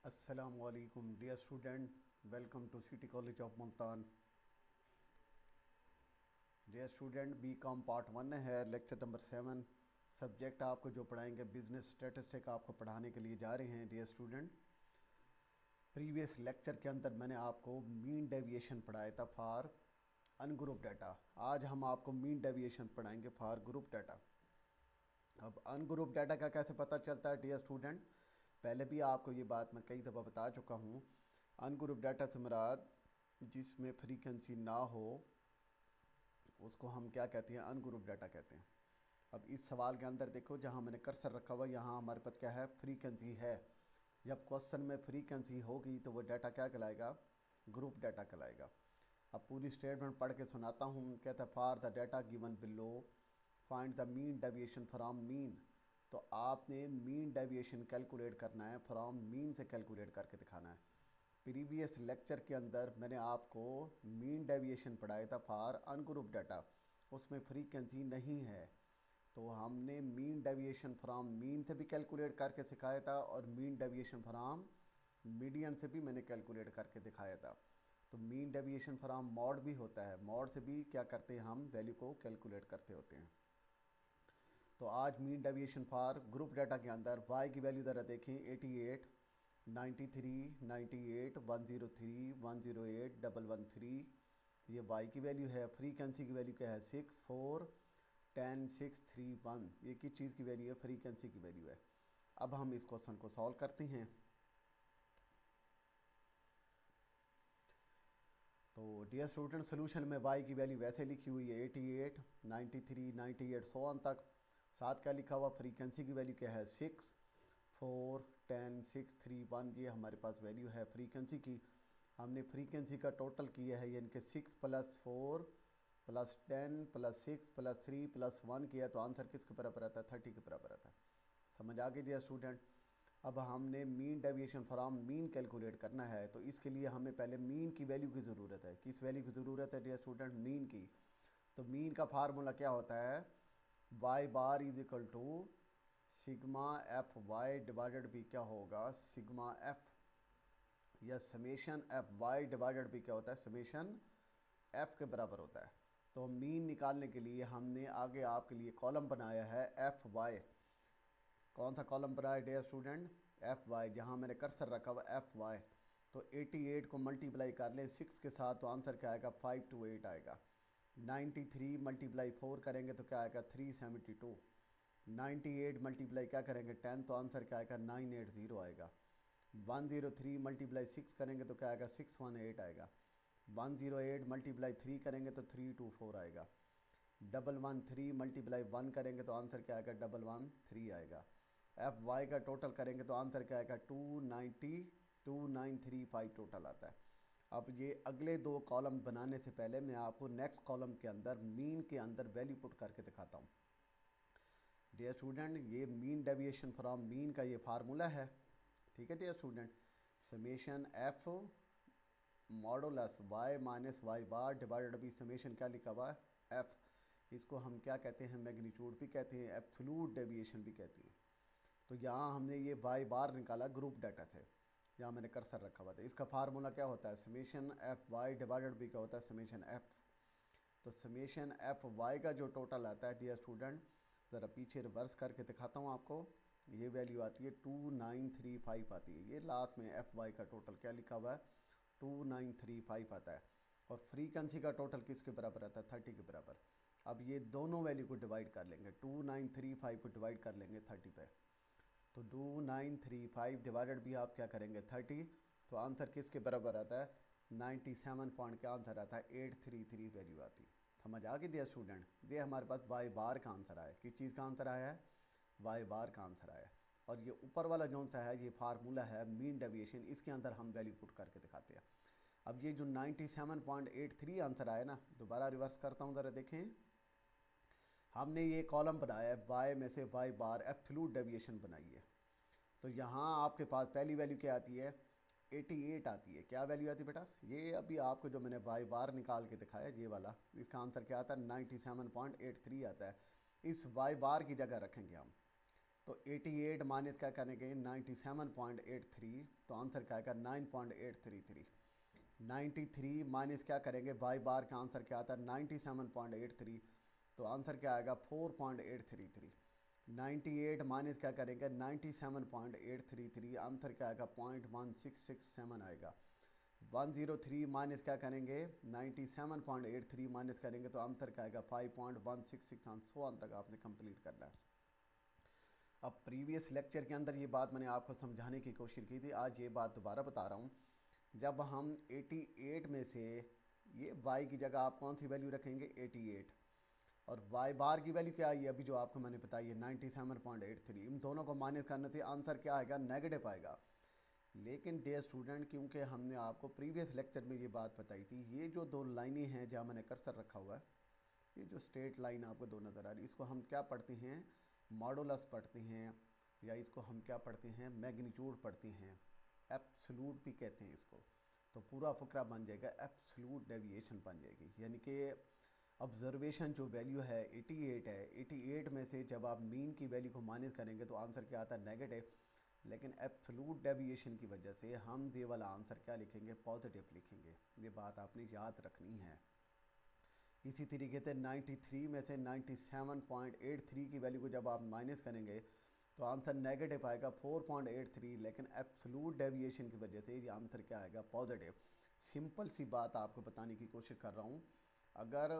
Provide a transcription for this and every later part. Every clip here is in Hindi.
Assalamualaikum dear student, welcome to City College of Multan. Dear student B com part 1 है, लेक्चर नंबर 7। सब्जेक्ट आपको जो पढ़ाएंगे बिजनेस स्टैटिस्टिक आपको पढ़ाने के लिए जा रहे हैं। डियर स्टूडेंट, प्रीवियस लेक्चर के अंदर मैंने आपको मीन डेविएशन पढ़ाया था फॉर अनग्रुप डाटा। आज हम आपको मीन डेविएशन पढ़ाएंगे फॉर ग्रुप डाटा। अब अनग्रुप डाटा का कैसे पता चलता है डियर स्टूडेंट, पहले भी आपको ये बात मैं कई दफ़ा बता चुका हूँ। अनग्रुप डाटा से मुराद जिसमें फ्रीक्वेंसी ना हो उसको हम क्या कहते हैं, अनग्रुप डाटा कहते हैं। अब इस सवाल के अंदर देखो, जहाँ मैंने कर्सर रखा हुआ यहाँ हमारे पास क्या है, फ्रीक्वेंसी है। जब क्वेश्चन में फ्रीक्वेंसी होगी तो वो डाटा क्या कहलाएगा, ग्रुप डाटा कहलाएगा। अब पूरी स्टेटमेंट पढ़ के सुनाता हूँ। कहता है for the data given below find the mean deviation from mean. तो आपने मीन डेविएशन कैलकुलेट करना है, फ्रॉम मीन से कैलकुलेट करके दिखाना है। प्रीवियस लेक्चर के अंदर मैंने आपको मीन डेविएशन पढ़ाया था फॉर अनग्रुप डाटा, उसमें फ्रीक्वेंसी नहीं है। तो हमने मीन डेविएशन फ्रॉम मीन से भी कैलकुलेट करके सिखाया था और मीन डेविएशन फ्रॉम मीडियन से भी मैंने कैलकुलेट करके दिखाया था। तो मीन डेविएशन फ्रॉम मॉड भी होता है, मॉड से भी क्या करते हैं हम वैल्यू को कैलकुलेट करते होते हैं। तो आज mean deviation for group data के अंदर वाई की वैल्यू ज़रा देखें, 88, 93, 98, 103, 108, 113, ये वाई की वैल्यू है। फ्रीक्वेंसी की वैल्यू क्या है, 6, 4, 10, 6, 3, 1। ये किस चीज़ की वैल्यू है, फ्रीक्वेंसी की वैल्यू है। अब हम इस क्वेश्चन को सॉल्व करते हैं। तो डियर स्टूडेंट, सोल्यूशन में वाई की वैल्यू वैसे लिखी हुई है 88, 93, 98 100 तक। साथ क्या लिखा हुआ, फ्रीक्वेंसी की वैल्यू क्या है, 6, 4, 10, 6, 3, 1। ये हमारे पास वैल्यू है फ्रीक्वेंसी की। हमने फ्रीक्वेंसी का टोटल किया है, यानी कि 6 + 4 + 10 + 6 + 3 + 1 किया, तो आंसर किसके बराबर आता है, 30 के बराबर आता है। समझ आ गई डियर स्टूडेंट। अब हमने mean deviation from mean calculate करना है, तो इसके लिए हमें पहले मीन की वैल्यू की ज़रूरत है। किस वैल्यू की ज़रूरत है डियर स्टूडेंट, मीन की। तो मीन का फार्मूला क्या होता है, y bar is equal to sigma f y divided by क्या होगा, सिग्मा एफ, या summation f y divided by क्या होता है, समेशन एफ के बराबर होता है। तो मीन निकालने के लिए हमने आगे आपके लिए कॉलम बनाया है एफ वाई। कौन सा कॉलम बनाया डियर स्टूडेंट, एफ वाई, जहाँ मैंने कर्सर रखा हुआ एफ वाई। तो 88 को मल्टीप्लाई कर लें 6 के साथ, तो आंसर क्या आएगा, 528 आएगा। 93 × 4 करेंगे तो क्या आएगा, 372। 98 मल्टीप्लाई क्या करेंगे 10, तो आंसर क्या आएगा, 980 आएगा। 103 × 6 करेंगे तो क्या आएगा, 618 आएगा। 108 × 3 करेंगे तो 324 आएगा। 113 × 1 करेंगे तो आंसर क्या आएगा, 113 आएगा। एफ वाई का टोटल करेंगे तो आंसर क्या आएगा, 290, 2935 टोटल आता है। अब ये अगले दो कॉलम बनाने से पहले मैं आपको नेक्स्ट कॉलम के अंदर मीन के अंदर वैल्यू पुट करके दिखाता हूँ। डियर स्टूडेंट, ये मीन डेविएशन फ्रॉम मीन का ये फार्मूला है, ठीक है dear student. Summation f modulus y minus y bar divided by summation क्या लिखा हुआ है, एफ। इसको हम क्या कहते हैं, मैग्नीट्यूड भी कहते हैं, एब्सोल्यूट डेविएशन भी कहते हैं। तो यहाँ हमने ये वाई बार निकाला ग्रुप डाटा से, यहाँ मैंने कर्सर रखा हुआ था। इसका फार्मूला क्या होता है, summation f y divided by क्या होता है, समेशन एफ। तो समेशन एफ वाई का जो टोटल आता है डियर स्टूडेंट, ज़रा पीछे रिवर्स करके दिखाता हूँ आपको। ये वैल्यू आती है 2935 आती है। ये लास्ट में एफ वाई का टोटल क्या लिखा हुआ है, 2935 आता है। और फ्रीक्वेंसी का टोटल किसके बराबर आता है, 30 के बराबर। अब ये दोनों वैल्यू को डिवाइड कर लेंगे, 2935 को डिवाइड कर लेंगे 30 पे। तो 2935 डिवाइडेड भी आप क्या करेंगे 30, तो आंसर किसके बराबर आता है, 97 पॉइंट का आंसर आता है, 833 वैल्यू आती है। समझ आ गई दिया स्टूडेंट। ये हमारे पास वाई बार का आंसर आया। किस चीज़ का आंसर आया है, वाई बार का आंसर आया। और ये ऊपर वाला जौन सा है ये फार्मूला है मीन डेविएशन, इसके अंदर हम वैल्यू पुट करके दिखाते हैं। अब ये जो 97.83 आंसर आया ना, दोबारा रिवर्स करता हूँ ज़रा देखें। हमने ये कॉलम बनाया है, वाई में से वाई बार एब्सोल्यूट डेविएशन बनाई है। तो यहाँ आपके पास पहली वैल्यू क्या आती है, 88 आती है। क्या वैल्यू आती है बेटा, ये अभी आपको जो मैंने वाई बार निकाल के दिखाया ये वाला, इसका आंसर क्या आता है, 97.83 आता है। इस वाई बार की जगह रखेंगे हम, तो 88 माइनस क्या करेंगे 97.83, तो आंसर क्या आएगा 9.833। 93 माइनस क्या करेंगे वाई बार का आंसर क्या आता है 97.83, तो आंसर क्या आएगा 4.833। 98 माइनस क्या करेंगे 97.833, आंसर क्या आएगा 0.1667 आएगा। 103 माइनस क्या करेंगे 97.83 माइनस करेंगे तो आंसर क्या आएगा 5.166, आंसर तक आपने कंप्लीट करना है। अब प्रीवियस लेक्चर के अंदर ये बात मैंने आपको समझाने की कोशिश की थी, आज ये बात दोबारा बता रहा हूँ। जब हम 88 में से ये y की जगह आप कौन सी वैल्यू रखेंगे 88, और y बार की वैल्यू क्या आई अभी जो आपको मैंने बताई है 97.83, इन दोनों को माइनस करने से आंसर क्या आएगा नेगेटिव आएगा। लेकिन डियर स्टूडेंट, क्योंकि हमने आपको प्रीवियस लेक्चर में ये बात बताई थी, ये जो दो लाइनें हैं जहाँ मैंने कर्सर रखा हुआ है, ये जो स्ट्रेट लाइन आपको दो नज़र आ रही है, इसको हम क्या पढ़ते हैं मॉडुलस पढ़ते हैं, या इसको हम क्या पढ़ते हैं मैग्नीट्यूड पढ़ते हैं, एब्सोल्यूट भी कहते हैं इसको। तो पूरा फकरा बन जाएगा एब्सोल्यूट डेविएशन बन जाएगी, यानी कि ऑब्जर्वेशन जो वैल्यू है 88 है, 88 में से जब आप मीन की वैल्यू को माइनस करेंगे तो आंसर क्या आता है नेगेटिव। लेकिन एब्सोल्यूट डेविएशन की वजह से हम ये वाला आंसर क्या लिखेंगे पॉजिटिव लिखेंगे, ये बात आपने याद रखनी है। इसी तरीके से 93 में से 97.83 की वैल्यू को जब आप माइनस करेंगे तो आंसर नेगेटिव आएगा 4.83, लेकिन एब्सोल्यूट डेविएशन की वजह से ये आंसर क्या आएगा पॉजिटिव। सिंपल सी बात आपको बताने की कोशिश कर रहा हूँ, अगर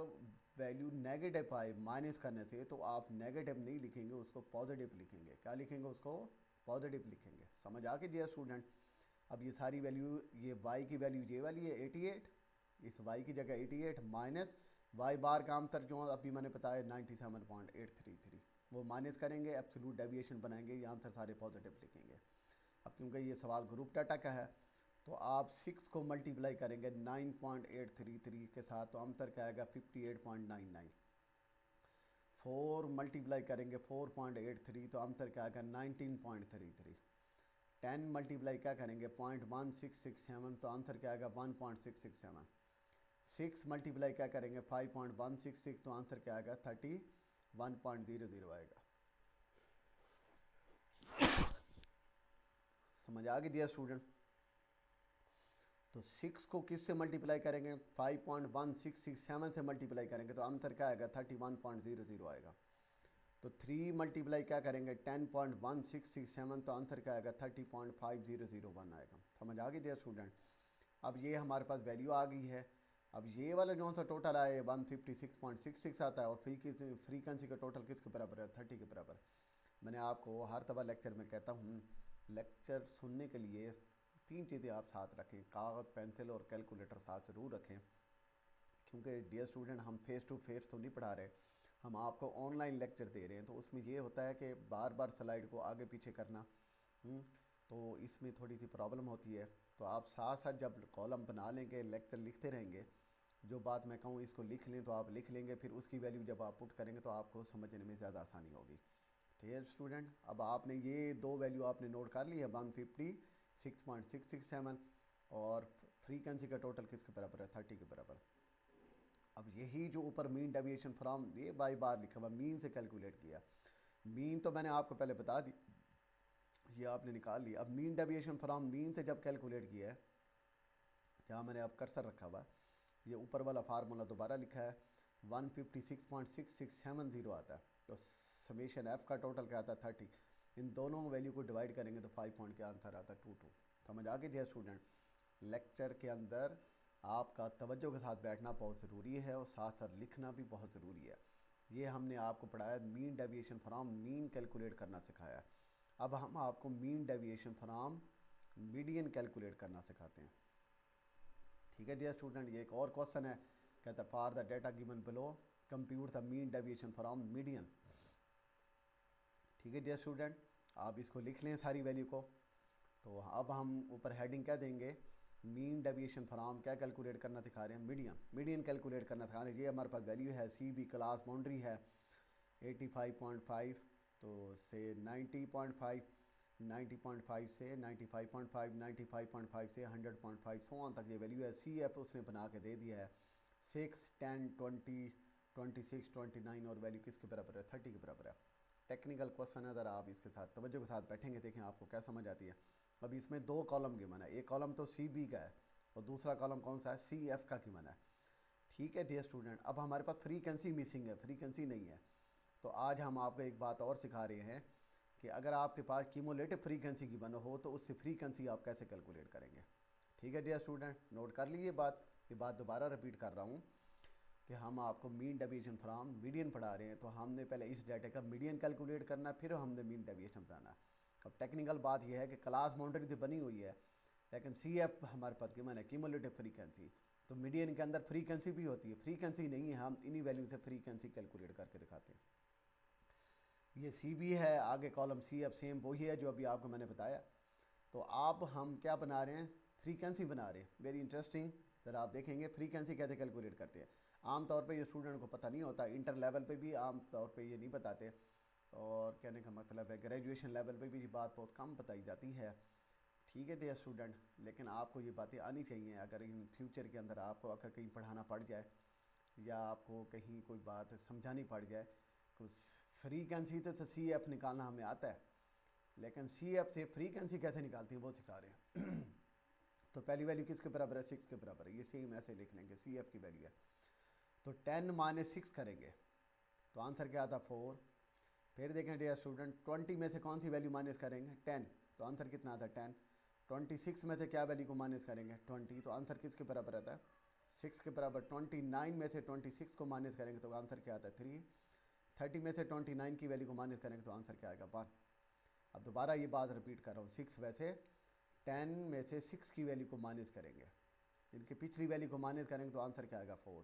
वैल्यू नेगेटिव आए माइनस करने से तो आप नेगेटिव नहीं लिखेंगे, उसको पॉजिटिव लिखेंगे। क्या लिखेंगे उसको पॉजिटिव लिखेंगे। समझ आ के दिया स्टूडेंट। अब ये सारी वैल्यू, ये y की वैल्यू ये वाली है 88, इस y की जगह 88 माइनस y बार का आंसर जो अभी मैंने बताया 97.833, वो माइनस करेंगे एब्सोल्यूट डेविएशन बनाएंगे, ये आंसर सारे पॉजिटिव लिखेंगे। अब क्योंकि ये सवाल ग्रुप डाटा का है तो आप 6 को मल्टीप्लाई करेंगे 9.833 के साथ तो आंसर क्या आएगा 58.99। 4 मल्टीप्लाई करेंगे 4.83 तो आंसर क्या आएगा 19.33। 10 मल्टीप्लाई क्या करेंगे 0.1667 तो आंसर क्या आएगा 1.667। 6 मल्टीप्लाई क्या करेंगे 5.166 तो आंसर क्या आएगा 31.00 आएगा। समझ आ गई दिया स्टूडेंट। तो 6 को किस से मल्टीप्लाई करेंगे 5.1667 से मल्टीप्लाई करेंगे तो आंसर क्या आएगा 31.00 आएगा। तो 3 मल्टीप्लाई क्या करेंगे 10.1667 तो आंसर क्या आएगा 30.5001 आएगा। समझ आ गई दिया स्टूडेंट। अब ये हमारे पास वैल्यू आ गई है। अब ये वाला जो सा टोटल आया 156.66 आता है और फ्रीक्वेंसी का टोटल किसके बराबर है 30 के बराबर। मैंने आपको हर दफ़ा लेक्चर में कहता हूँ, लेक्चर सुनने के लिए 3 चीज़ें आप साथ रखें, कागज़ पेंसिल और कैलकुलेटर साथ ज़रूर रखें, क्योंकि डियर स्टूडेंट हम फेस टू फेस तो नहीं पढ़ा रहे, हम आपको ऑनलाइन लेक्चर दे रहे हैं। तो उसमें ये होता है कि बार बार स्लाइड को आगे पीछे करना, तो इसमें थोड़ी सी प्रॉब्लम होती है। तो आप साथ साथ जब कॉलम बना लेंगे लेक्चर लिखते रहेंगे, जो बात मैं कहूँ इसको लिख लें तो आप लिख लेंगे, फिर उसकी वैल्यू जब आप पुट करेंगे तो आपको समझने में ज़्यादा आसानी होगी। ठीक है स्टूडेंट। अब आपने ये दो वैल्यू आपने नोट कर ली है 156.667 और फ्रीक्वेंसी का टोटल किसके बराबर है 30 के बराबर। अब यही जो ऊपर मीन डेविएशन फ्रॉम ये बाई बार लिखा हुआ मीन से कैलकुलेट किया, मीन तो मैंने आपको पहले बता दी, ये आपने निकाल लिया। अब मीन डेविएशन फ्रॉम मीन से जब कैलकुलेट किया है, जहाँ मैंने अब कर्सर रखा हुआ, ये ऊपर वाला फार्मूला दोबारा लिखा है 156.6670 आता है। तो समेशन एफ का टोटल क्या आता है 30, इन दोनों वैल्यू को डिवाइड करेंगे तो 5 पॉइंट का आंसर आता है 22। समझ आ गई दिया स्टूडेंट। लेक्चर के अंदर आपका तवज्जो के साथ बैठना बहुत ज़रूरी है और साथ साथ लिखना भी बहुत ज़रूरी है। ये हमने आपको पढ़ाया mean deviation from mean calculate करना सिखाया। अब हम आपको mean deviation from median calculate करना सिखाते हैं। ठीक है डियर स्टूडेंट। ये एक और क्वेश्चन है, कहता है for the data given below compute the mean deviation from median. ठीक है डियर स्टूडेंट, आप इसको लिख लें सारी वैल्यू को। तो अब हम ऊपर हेडिंग क्या देंगे, मीन डेविएशन फ्रॉम क्या कैलकुलेट करना सिखा रहे हैं मीडियन, मीडियन कैलकुलेट करना सिखा रहे हैं। ये हमारे पास वैल्यू है सी बी क्लास बाउंड्री है 85.5 तो से 90.5, 90.5 से 95.5, 95.5 से 100.5 100 तक ये वैल्यू है। सी एफ उसने बना के दे दिया है 6, 10, 20, 26, 29 और वैल्यू किसके बराबर है 30 के बराबर है। टेक्निकल क्वेश्चन है, ज़रा आप इसके साथ तवज्जो के साथ बैठेंगे देखें आपको क्या समझ आती है। अब इसमें दो कॉलम गिवन है, एक कॉलम तो सी बी का है और दूसरा कॉलम कौन सा है, सी एफ का गिवन है। ठीक है डियर स्टूडेंट, अब हमारे पास फ्रीक्वेंसी मिसिंग है, फ्रीक्वेंसी नहीं है। तो आज हम आपको एक बात और सिखा रहे हैं कि अगर आपके पास क्यूमुलेटिव फ्रीक्वेंसी गिवन हो तो उससे फ्रीक्वेंसी आप कैसे कैलकुलेट करेंगे। ठीक है डियर स्टूडेंट, नोट कर लीजिए बात, ये बात दोबारा रिपीट कर रहा हूँ कि हम आपको मीन डेविएशन फ्रॉम मीडियन पढ़ा रहे हैं, तो हमने पहले इस डाटा का मीडियन कैलकुलेट करना है, फिर हमने मीन डेविएशन पढ़ाना है। अब टेक्निकल बात यह है कि क्लास बाउंड्री तो बनी हुई है, लेकिन सी एफ हमारे पास गिवन है क्यूमुलेटिव फ्रीक्वेंसी, तो मीडियन के अंदर फ्रीक्वेंसी भी होती है, फ्रीक्वेंसी नहीं है, हम इन्हीं वैल्यू से फ्रीक्वेंसी कैलकुलेट करके दिखाते हैं। ये सी बी है, आगे कॉलम सी एफ सेम वही है जो अभी आपको मैंने बताया। तो आप हम क्या बना रहे हैं, फ्रीक्वेंसी बना रहे हैं। वेरी इंटरेस्टिंग, ज़रा आप देखेंगे फ्रीक्वेंसी कैसे कैलकुलेट करते हैं। आमतौर पे ये स्टूडेंट को पता नहीं होता, इंटर लेवल पे भी आम तौर पे ये नहीं बताते, और कहने का मतलब है ग्रेजुएशन लेवल पे भी ये बात बहुत कम बताई जाती है। ठीक है डियर स्टूडेंट, लेकिन आपको ये बातें आनी चाहिए, अगर इन फ्यूचर के अंदर आपको अगर कहीं पढ़ाना पड़ जाए या आपको कहीं कोई बात समझानी पड़ जाए, कुछ फ्रीक्वेंसी तो सी एफ निकालना हमें आता है, लेकिन सी एफ से फ्रीक्वेंसी कैसे निकालती हैं वो सिखा रहे हैं। तो पहली वैल्यू किसके बराबर है, 6 के बराबर है, ये सेम ऐसे लिख लेंगे, सी एफ की वैल्यू है। तो 10 माइनस 6 करेंगे तो आंसर क्या आता, 4। फिर देखें डियर स्टूडेंट, 20 में से कौन सी वैल्यू माइनस करेंगे, 10, तो आंसर कितना आता है, 10। 26 में से क्या वैल्यू को माइनस करेंगे, 20, तो आंसर किसके बराबर आता है, 6 के बराबर। 29 में से 26 को माइनस करेंगे तो आंसर क्या आता है, 3। 30 में से 29 की वैल्यू को माइनस करेंगे तो आंसर क्या आएगा, 1। अब दोबारा ये बात रिपीट कर रहा हूँ, 6 वैसे 10 में से 6 की वैल्यू को माइनस करेंगे, इनकी पिछली वैल्यू को माइनस करेंगे तो आंसर क्या आएगा, 4।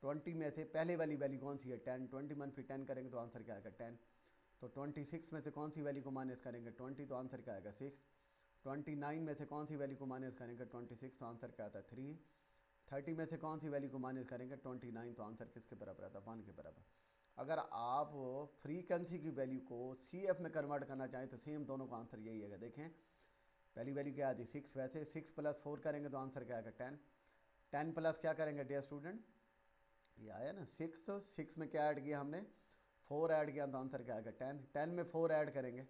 20 में से पहले वाली वैल्यू कौन सी है, 10, 21 फिर 10 करेंगे तो आंसर क्या आएगा, 10। तो 26 में से कौन सी वैल्यू को माइनस करेंगे, 20, तो आंसर क्या आएगा, 6। 29 में से कौन सी वैल्यू को माइनस करेंगे, 26, तो आंसर क्या आता है, 3। 30 में से कौन सी वैल्यू को माइनस करेंगे, 29, तो आंसर किसके बराबर आता है, 1 के बराबर। अगर आप फ्रीक्वेंसी की वैल्यू को सी एफ में कन्वर्ट करना चाहें तो सेम दोनों का आंसर यही है। देखें पहली वैल्यू क्या आती है, 6, वैसे 6 प्लस 4 करेंगे तो आंसर क्या आएगा, 10। 10 प्लस क्या करेंगे डियर स्टूडेंट, ये आया ना 6 में क्या ऐड किया हमने, 4 ऐड किया, तो आंसर क्या आएगा, 10। 10 में 4 ऐड करेंगे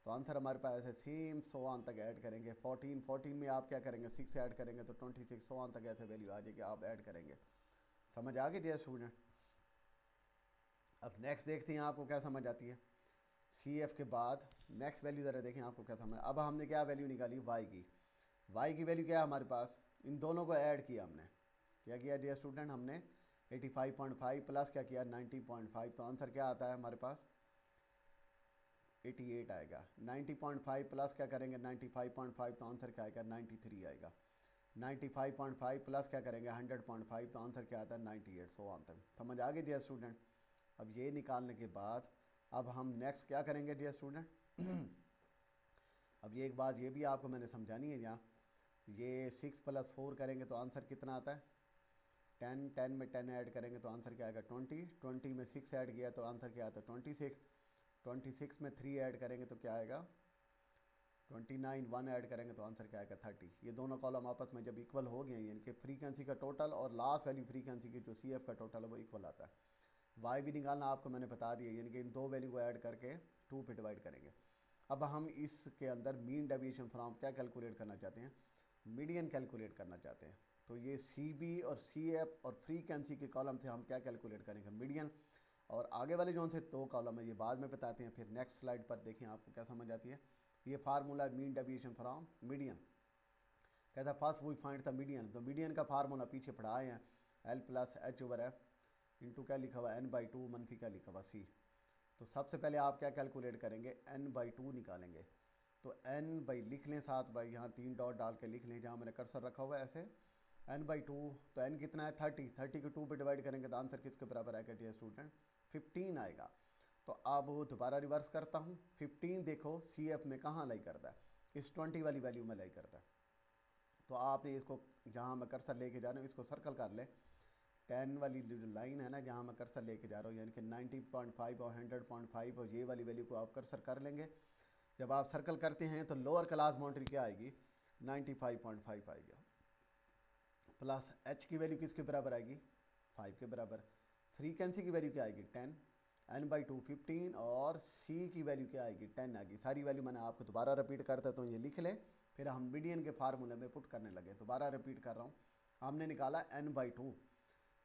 तो आंसर हमारे पास ऐसे सेम 100 तक ऐड करेंगे। 14 में आप क्या करेंगे, 6 ऐड करेंगे तो 26, 100 तक ऐसे वैल्यू आ जाएगी, आप ऐड करेंगे। समझ आ गई डियर स्टूडेंट। अब नेक्स्ट देखते हैं आपको क्या समझ आती है। सी एफ के बाद नेक्स्ट वैल्यू ज़रा देखें आपको क्या समझ। अब हमने क्या वैल्यू निकाली, वाई की। वाई की वैल्यू क्या है हमारे पास, इन दोनों को ऐड किया हमने, क्या किया डियर स्टूडेंट, हमने 85.5 प्लस क्या किया 90.5, तो आंसर क्या आता है हमारे पास, 88 आएगा। 90.5 प्लस क्या करेंगे 95.5, तो आंसर क्या आएगा, 93 आएगा। 95.5 प्लस क्या करेंगे 100.5, तो आंसर क्या आता है, 98। सो आंसर समझ आ गई डियर स्टूडेंट। अब ये निकालने के बाद अब हम नेक्स्ट क्या करेंगे डियर स्टूडेंट। अब ये एक बात ये भी आपको मैंने समझानी है, यहाँ ये 6 प्लस 4 करेंगे तो आंसर कितना आता है, 10। 10 में 10 ऐड करेंगे तो आंसर क्या आएगा, 20। 20 में 6 ऐड किया तो आंसर क्या आता है, 26। 26 में 3 ऐड करेंगे तो क्या आएगा, 29। 1 ऐड करेंगे तो आंसर क्या आएगा, 30। ये दोनों कॉलम आपस में जब इक्वल हो गए, यानी कि फ्रीक्वेंसी का टोटल और लास्ट वैल्यू फ्रीक्वेंसी की जो सी एफ का टोटल है वो इक्वल आता है। वाई भी निकालना आपको मैंने बता दिया, यानी कि इन दो वैल्यू को ऐड करके 2 पे डिवाइड करेंगे। अब हम इसके अंदर मीन डेविएशन फ्रॉम क्या कैलकुलेट करना चाहते हैं, मीडियन कैलकुलेट करना चाहते हैं। तो ये सी बी और सी एफ और फ्रीक्वेंसी के कॉलम से हम क्या कैलकुलेट करेंगे, मीडियन। और आगे वाले जो से 2 कॉलम है ये बाद में बताते हैं। फिर नेक्स्ट स्लाइड पर देखें आपको क्या समझ आती है। ये formula mean deviation from median, कहता है first we find the median. तो मीडियन का फार्मूला पीछे पढ़ाए हैं, l plus h over f into क्या लिखा हुआ n/2 मनफी क्या लिखा हुआ सी। तो सबसे पहले आप क्या कैलकुलेट करेंगे, n/2 निकालेंगे। तो n बाई लिख लें, साथ बाई यहाँ 3 डॉट डाल के लिख लें जहाँ मैंने कर्सर रखा हुआ है ऐसे, n/2। तो n कितना है 30, 30 को 2 पे डिवाइड करेंगे तो आंसर किसके बराबर आएगा डियर स्टूडेंट, 15 आएगा। तो अब दोबारा रिवर्स करता हूँ, 15 देखो सी एफ में कहाँ लाई करता है, इस 20 वाली वैल्यू में लाई करता है। तो आपने इसको जहाँ मैं कर्सर लेके जा रहा हूँ इसको सर्कल कर लें, 10 वाली जो लाइन है ना जहाँ मैं कर्सर लेके जा रहा हूँ, यानी कि 90.5 और 100.5 और ये वाली वैल्यू को आप कर्सर कर लेंगे। जब आप सर्कल करते हैं तो लोअर क्लास बाउंड्री क्या आएगी, 95.5 आएगा, प्लस एच की वैल्यू किसके बराबर आएगी, 5 के बराबर। फ्रीक्वेंसी की वैल्यू क्या आएगी 10, n/2 15 और c की वैल्यू क्या आएगी 10 आएगी। सारी वैल्यू मैंने आपको दोबारा रिपीट करता तो ये लिख लें, फिर हम मीडियन के फार्मूले में पुट करने लगे। दोबारा रिपीट कर रहा हूँ, हमने निकाला n/2,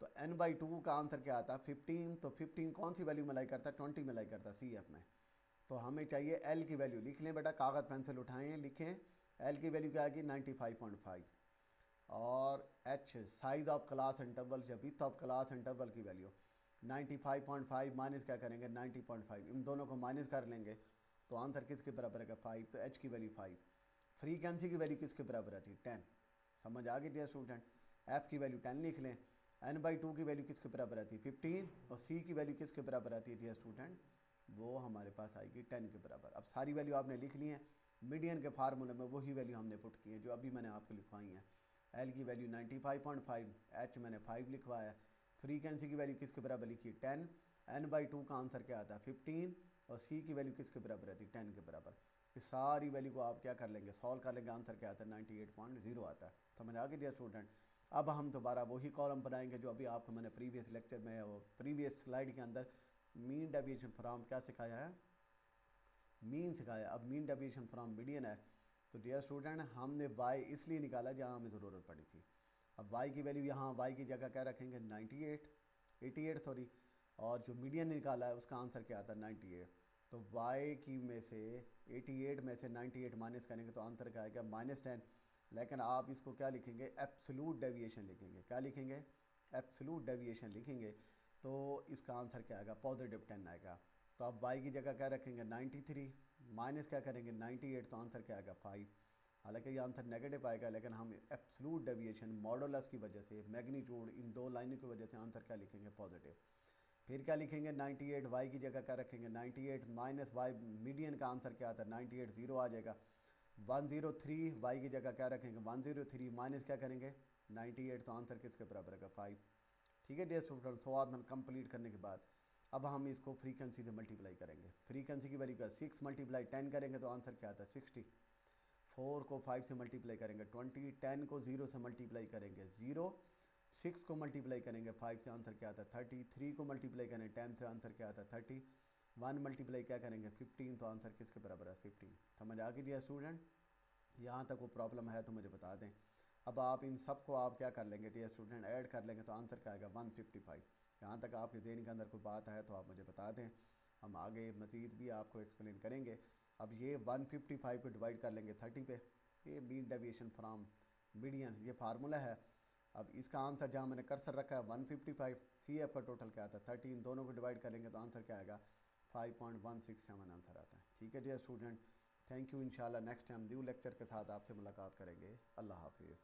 तो n/2 का आंसर क्या आता है 15। तो 15 कौन सी वैल्यू मिलाई करता है 20 मिलाई करता है सी एफ में। तो हमें चाहिए l की वैल्यू। लिख लें बेटा, कागज़ पेंसिल उठाएं, लिखें l की वैल्यू क्या आएगी 95.5 और h size of class interval या विथ ऑफ क्लास इंटरवल की वैल्यू 95.5 माइनस क्या करेंगे 90.5, इन दोनों को माइनस कर लेंगे तो आंसर किसके बराबर है 5। तो h की वैल्यू 5। फ्रीक्वेंसी की वैल्यू किसके बराबर आती है 10। समझ आ गई डियर स्टूडेंट। f की वैल्यू 10 लिख लें। n/2 की वैल्यू किसके बराबर आती है 15 और c की वैल्यू किसके बराबर आती है डियर स्टूडेंट, वो हमारे पास आएगी 10 के बराबर। अब सारी वैल्यू आपने लिख ली है, मीडियन के फार्मूले में वही वैल्यू हमने पुट की है जो अभी मैंने आपको लिखवाई है। l की वैल्यू 95.5, h मैंने 5 लिखवाया। फ्रीक्वेंसी की वैल्यू किसके बराबर लिखी 10, n/2 का आंसर क्या आता है 15 और c की वैल्यू किसके बराबर आती है 10 के बराबर। इस सारी वैल्यू को आप क्या कर लेंगे सॉल्व कर लेंगे, आंसर क्या आता है 98.0 आता है। समझ आ गई डियर स्टूडेंट। अब हम दोबारा वही कॉलम बनाएंगे जो अभी आपको मैंने प्रीवियस लेक्चर में वो प्रीवियस स्लाइड के अंदर मीन डेविएशन फ्रॉम क्या सिखाया है, मीन सिखाया। अब मीन डेविएशन फ्रॉम मीडियन है। तो डियर स्टूडेंट हमने y इसलिए निकाला जहाँ हमें ज़रूरत पड़ी थी। अब y की वैल्यू यहाँ y की जगह क्या रखेंगे 88 सॉरी, और जो मीडियन निकाला है उसका आंसर क्या आता है 98। तो y की में से 88 में से 98 माइनस करेंगे तो आंसर क्या आएगा -10। लेकिन आप इसको क्या लिखेंगे एब्सोल्यूट डेविएशन लिखेंगे। क्या लिखेंगे एब्सोल्यूट डेविएशन लिखेंगे तो इसका आंसर क्या आएगा +10 आएगा। तो आप y की जगह क्या रखेंगे 93 माइनस क्या करेंगे 98, तो आंसर क्या आएगा 5। हालांकि ये आंसर नेगेटिव आएगा लेकिन हम एब्सोल्यूट डेविएशन मॉडुलस की वजह से मैग्नीट्यूड इन दो लाइनों की वजह से आंसर क्या लिखेंगे पॉजिटिव। फिर क्या लिखेंगे 98, y की जगह क्या रखेंगे 98 माइनस y, मीडियन का आंसर क्या आता है 98 0 आ जाएगा। 103 y की जगह क्या रखेंगे 103 माइनस क्या करेंगे 98, तो आंसर किसके बराबर है 5। ठीक है डियर स्टूडेंट। स्वाध्याय कंप्लीट करने के बाद अब हम इसको फ्रीक्वेंसी से मल्टीप्लाई करेंगे। फ्रीक्वेंसी की वैल्यू का 6 × 10 करेंगे तो आंसर क्या आता है 60। 4 को 5 से मल्टीप्लाई करेंगे 20, 10 को 0 से मल्टीप्लाई करेंगे 0, 6 को मल्टीप्लाई करेंगे 5 से आंसर क्या आता है 30, 3 को मल्टीप्लाई करेंगे 10 से आंसर क्या आता है 30, 1 मल्टीप्लाई क्या करेंगे 15, तो आंसर किसके बराबर है 15। समझ आ गई डियर स्टूडेंट। यहाँ तक वो प्रॉब्लम है तो मुझे बता दें। अब आप इन सब को आप क्या कर लेंगे डियर स्टूडेंट ऐड कर लेंगे तो आंसर क्या आएगा 155। यहाँ तक आपके ज़हन के अंदर कोई बात है तो आप मुझे बता दें, हम आगे मज़ीद भी आपको एक्सप्लेन करेंगे। अब ये 155 को डिवाइड कर लेंगे 30 पे, ये मीन डेविएशन फ्रॉम मीडियन ये फार्मूला है। अब इसका आंसर जहाँ मैंने कर्सर रखा है 155, CF का टोटल क्या आता है 30, इन दोनों को डिवाइड करेंगे तो आंसर क्या आएगा 5.167 आंसर आता है। ठीक है डियर स्टूडेंट, थैंक यू। इंशाल्लाह नेक्स्ट टाइम न्यू लेक्चर के साथ आपसे मुलाकात करेंगे। अल्लाह हाफिज़।